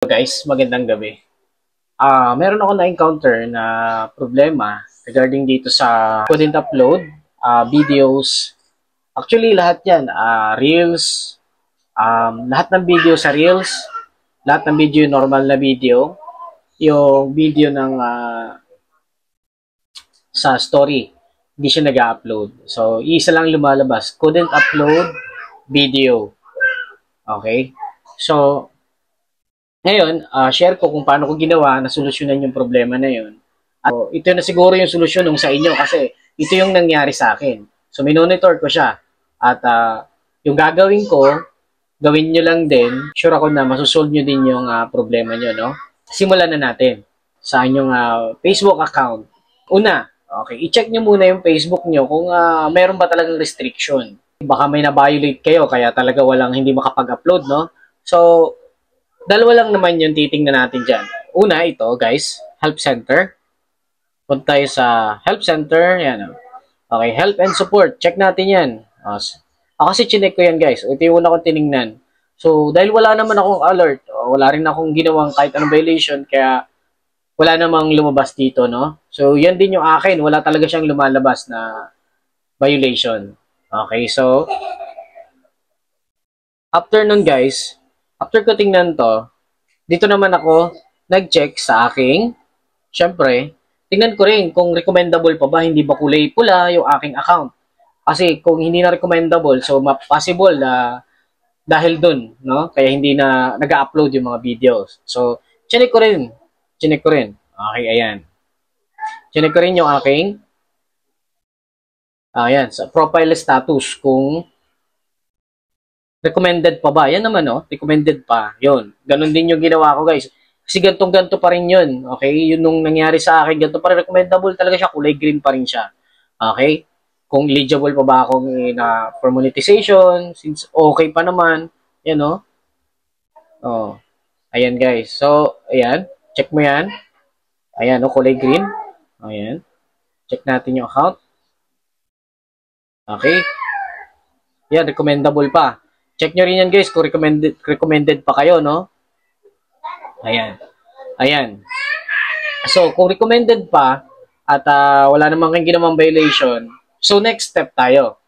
Guys, magandang gabi. Meron ako na-encounter na problema regarding dito sa couldn't upload videos. Actually, lahat yan, Reels, lahat ng video sa Reels, lahat ng video, normal na video, yung video ng sa story, hindi siya nag-upload. So, isa lang lumalabas, couldn't upload video. Okay? So, ngayon, share ko kung paano ko ginawa na solusyonan yung problema na yun. Ito na siguro yung solusyon nung sa inyo kasi ito yung nangyari sa akin. So, minonitor ko siya. At yung gagawin ko, gawin nyo lang din. Sure ako na masusolve nyo din yung problema nyo, no? Simulan na natin sa inyong Facebook account. Una, okay, i-check nyo muna yung Facebook nyo kung meron ba talagang restriction. Baka may na-violate kayo kaya talaga walang hindi makapag-upload, no? So, dalawa lang naman yung titingnan natin dyan. Una, ito guys, Help Center. Punta tayo sa Help Center. Yan. Okay, Help and Support. Check natin yan. Ako kasi chinek ko yan guys. Ito yung una kong tinignan. So, dahil wala naman akong alert, wala rin akong ginawang kahit anong violation, kaya wala namang lumabas dito, no? So, yan din yung akin. Wala talaga siyang lumalabas na violation. Okay, so, after nun guys, after ko tingnan to, dito naman ako nag-check sa aking, syempre, tingnan ko rin kung recommendable pa ba, hindi ba kulay pula yung aking account. Kasi kung hindi na recommendable, so possible na dahil dun, no? Kaya hindi na nag-upload yung mga videos. So, chinek ko rin. Okay, ayan. Chinek ko rin yung aking, ayan, sa profile status, kung recommended pa ba? Yan naman, no? Recommended pa. Yun. Ganon din yung ginawa ko, guys. Kasi gantong-ganto pa rin yun. Okay? Yun nung nangyari sa akin, ganito pa rin. Recommendable talaga siya. Kulay green pa rin siya. Okay? Kung eligible pa ba akong for monetization, since okay pa naman. Yan, no? Oh. Ayan, guys. So, ayan. Check mo yan. Ayan, no? Kulay green. Ayan. Check natin yung account. Okay? Yan, recommendable pa. Check nyo rin yan guys kung recommended pa kayo, no? Ayan. Ayan. So, kung recommended pa at wala namang kang ginawang violation, so next step tayo.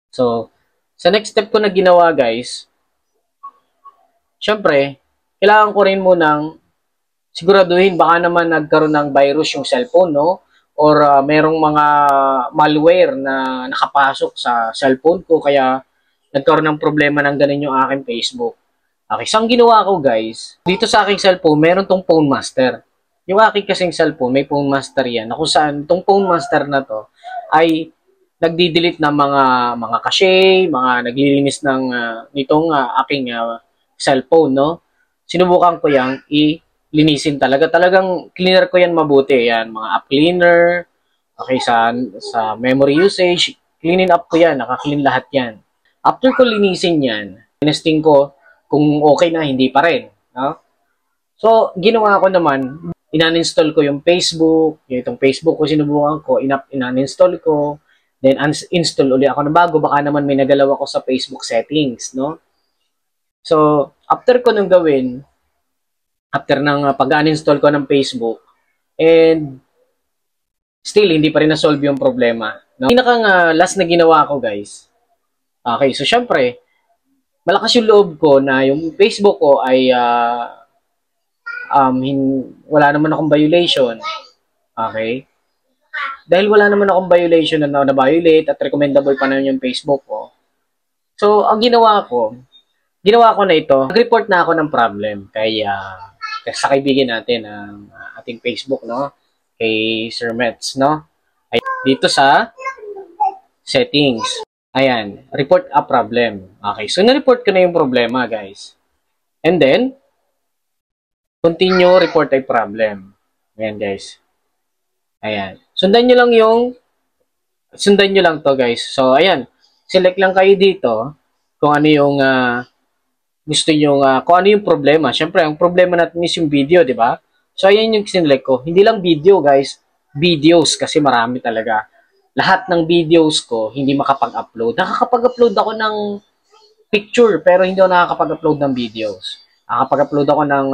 So, sa next step ko na ginawa guys, syempre, kailangan ko rin munang siguraduhin baka naman nagkaroon ng virus yung cellphone, no? Or merong mga malware na nakapasok sa cellphone ko kaya nagkaroon ng problema ng ganun yung aking Facebook. Okay, so ang ginawa ko guys, dito sa aking cellphone, meron tong Phone Master. Yung aking kasing cellphone, may Phone Master yan. Na kung saan, tong Phone Master na to, ay nagdi-delete ng mga cache, mga naglilinis ng nitong aking cellphone, no? Sinubukan ko yang ilinisin talaga. Talagang cleaner ko yan mabuti. Yan, mga app cleaner, okay, sa memory usage, cleaning up ko yan, naka-clean lahat yan. After ko linisin yan, tinesting ko kung okay na, hindi pa rin. No? So, ginawa ko naman, in-uninstall ko yung Facebook, itong Facebook ko sinubukan ko, in-uninstall ko, then uninstall uli ako na bago, baka naman may nagalaw ako sa Facebook settings, no? So, after ko nung gawin, after ng pag-uninstall ko ng Facebook, and still, hindi pa rin na-solve yung problema. No? Pinakang last na ginawa ko, guys, okay, so syempre, malakas yung loob ko na yung Facebook ko ay wala naman akong violation. Okay? Dahil wala naman akong violation na na-violate at recommendable pa naman yung Facebook ko. So, ang ginawa ko na ito, nag-report na ako ng problem kay sa kaibigan natin ang ating Facebook, no? Kay Sir Mets, no? Ay, dito sa settings. Ayan, report a problem. Okay, so na-report ko na yung problema, guys. And then, continue report a problem. Ayan, guys. Ayan. Sundan nyo lang to, guys. So, ayan. Select lang kayo dito kung ano yung gusto nyo, kung ano yung problema. Siyempre, ang problema natin is yung video, di ba? So, ayan yung sinelect ko. Hindi lang video, guys. Videos, kasi marami talaga. Lahat ng videos ko, hindi makapag-upload. Nakakapag-upload ako ng picture, pero hindi ako nakakapag-upload ng videos. Nakakapag-upload ako ng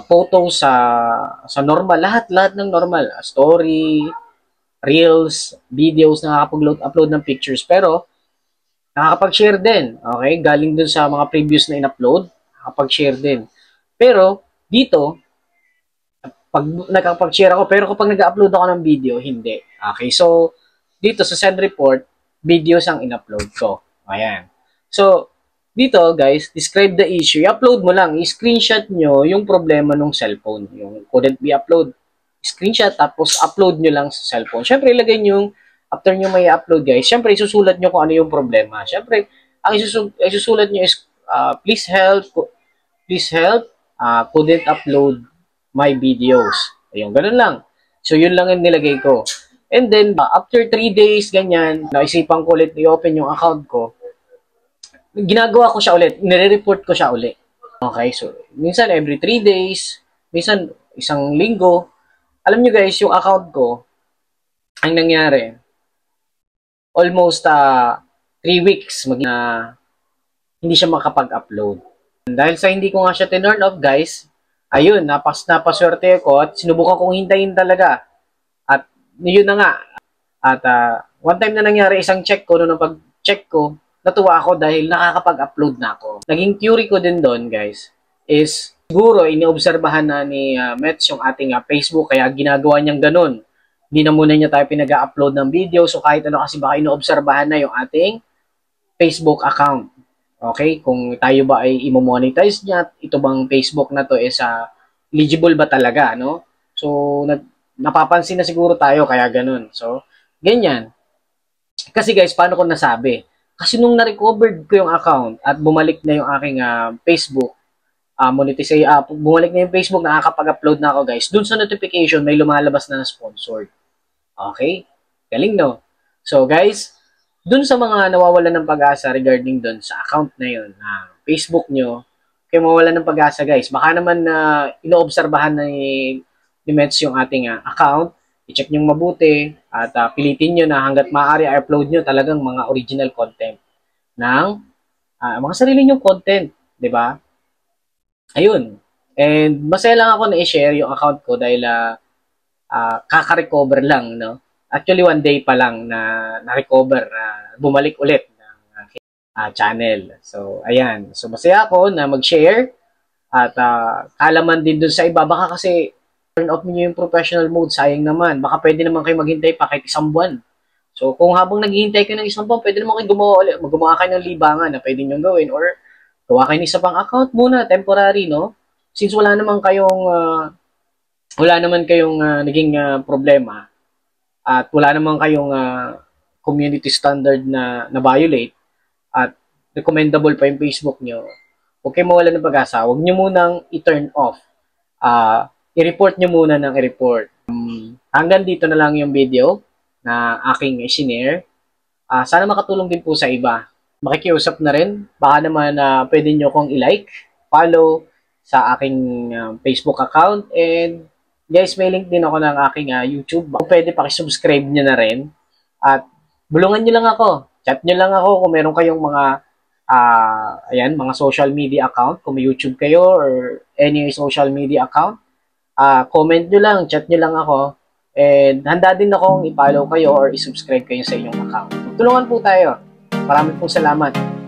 photos sa normal, lahat ng normal, story, reels, videos, nakakapag-upload ng pictures, pero nakakapag-share din, okay? Galing dun sa mga previous na in-upload, nakakapag-share din. Pero, dito, pag nakakapag-share ako, pero kapag nag-upload ako ng video, hindi. Okay, so, dito sa send report, videos ang in-upload ko. Ayan. So, dito, guys, describe the issue. I-upload mo lang, i-screenshot nyo yung problema ng cellphone. Yung couldn't be upload. Screenshot, tapos upload nyo lang sa cellphone. Siyempre, ilagay nyo yung, after nyo may upload, guys, siyempre, isusulat nyo kung ano yung problema. Siyempre, ang isusulat nyo is, please help, couldn't upload my videos. Ayun, ganun lang. So, yun lang yung nilagay ko. And then, after 3 days, ganyan, naisipan ko ulit i-open yung account ko. Ginagawa ko siya ulit. Nire-report ko siya ulit. Okay, so, minsan every 3 days, minsan isang linggo. Alam nyo guys, yung account ko, ang nangyari, almost 3 weeks, hindi siya makapag-upload. Dahil sa hindi ko nga siya tinurn off, guys, ayun, napaswerte ko at sinubukan kong hintayin talaga. At yun na nga. At one time na nangyari, isang check ko, noong pag-check ko, natuwa ako dahil nakakapag-upload na ako. Naging theory ko din doon, guys, is siguro iniobserbahan na ni Mets yung ating Facebook, kaya ginagawa niyang ganun. Hindi na muna niya tayo pinag-upload ng video, so kahit ano kasi baka inoobserbahan na yung ating Facebook account. Okay, kung tayo ba ay i-monetize niya, ito bang Facebook na to is eligible ba talaga, no? So, napapansin na siguro tayo, kaya ganun. So, ganyan. Kasi guys, paano ko nasabi? Kasi nung na-recovered ko yung account at bumalik na yung aking Facebook, bumalik na yung Facebook, nakakapag-upload na ako guys, dun sa notification, may lumalabas na sponsored. Okay? Galing, no? So, guys, dun sa mga nawawalan ng pag-asa regarding dun sa account na yun, Facebook nyo, kayo mawawalan ng pag-asa guys. Baka naman inoobserbahan na ni Mets yung ating account, i-check nyo mabuti at pilitin nyo na hanggat maaari i-upload nyo talagang mga original content ng mga sarili nyong content, di ba? Ayun. And masaya lang ako na i-share yung account ko dahil kaka-recover lang, no? Actually, 1 day pa lang na-recover, bumalik ulit ng channel. So, ayan. So, masaya ako na mag-share at kalaman din dun sa iba. Baka kasi turn off niyo yung professional mode, sayang naman. Baka pwede naman kayo maghintay pa kahit 1 buwan. So, kung habang naghihintay kayo ng 1 buwan, pwede naman kayo gumawa kayo ng libangan na pwede nyo gawin or gawa kayo ng isa pang account muna, temporary, no? Since wala naman kayong naging problema, at wala naman kayong community standard na violate at recommendable pa yung Facebook nyo, huwag kayong mawalan ng pag-asa. Huwag nyo munang i-turn off. I-report nyo muna ng i-report. Hanggang dito na lang yung video na aking i-share. Sana makatulong din po sa iba. Makikiusap na rin. Baka naman pwede nyo kong i-like, follow sa aking Facebook account, and guys, may link din ako ng aking YouTube. Kung pwede, pakisubscribe nyo na rin. At bulungan nyo lang ako. Chat nyo lang ako kung meron kayong mga social media account. Kung may YouTube kayo or any social media account, comment nyo lang, chat nyo lang ako. And handa din akong i-follow kayo or i-subscribe kayo sa inyong account. Tulungan po tayo. Maraming pong salamat.